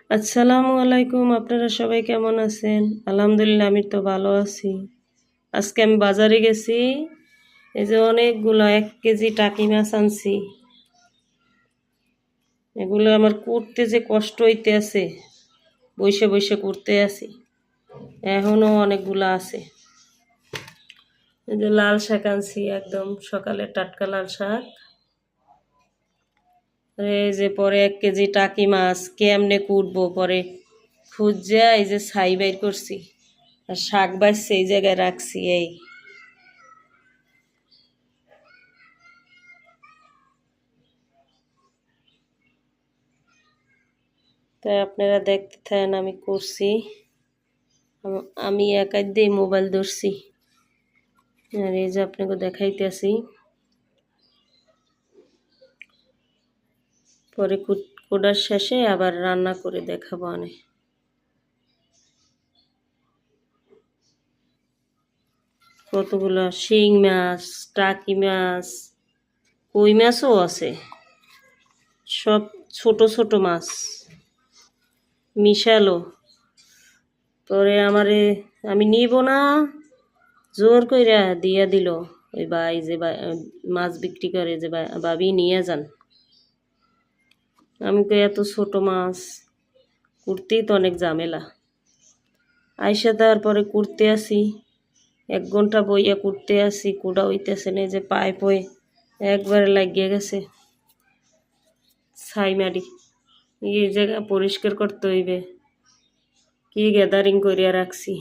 আসসালামু আলাইকুম, আপনারা সবাই কেমন আছেন? আলহামদুলিল্লাহ, আমি তো ভালো আছি। আজকে আমি বাজারে গেছি, এই যে অনেকগুলো 1 কেজি টাকি মাছ আনছি। এগুলো আমার কুটতে যে কষ্ট হইতে আছে, বসে বসে কুটতে আছি। এখনো অনেকগুলো আছে। এই যে লাল শাক আনছি, একদম সকালে টাটকা লাল শাক। এই যে পরে 1 কেজি টাকি মাছ কেমনে কুটবো, পরে খুঁজে এই যে ছাই বাইর করছি, আর শাক বাজছে এই জায়গায় রাখছি। তাই আপনারা দেখতে থাকেন, আমি করছি। আমি একাই দিয়ে মোবাইল ধরছি, আর এই যে আপনাকে দেখাইতেছি। পরে কোটার শেষে আবার রান্না করে দেখাবো। অনেক কতগুলো শিং মাছ, টাকি মাছ, কই মাছও আছে, সব ছোট ছোট মাছ মিশালো। পরে আমি নিব না, জোর কইরা দিয়া দিল ওই ভাই যে মাছ বিক্রি করে, যে ভাবি নিয়ে যান। আমি কই এত ছোট মাছ কুড়তেই তো অনেক ঝামেলা। আইসা তারপরে কুড়তে আসি, 1 ঘন্টা বইয়া কুড়তে আসি, কুড়া হইতেছে না, যে পাইপ হয়ে একবারে লাগিয়ে গেছে। ছাই মারি এই জায়গা পরিষ্কার করতে হইবে, কি গ্যাদারিং করিয়া রাখছি।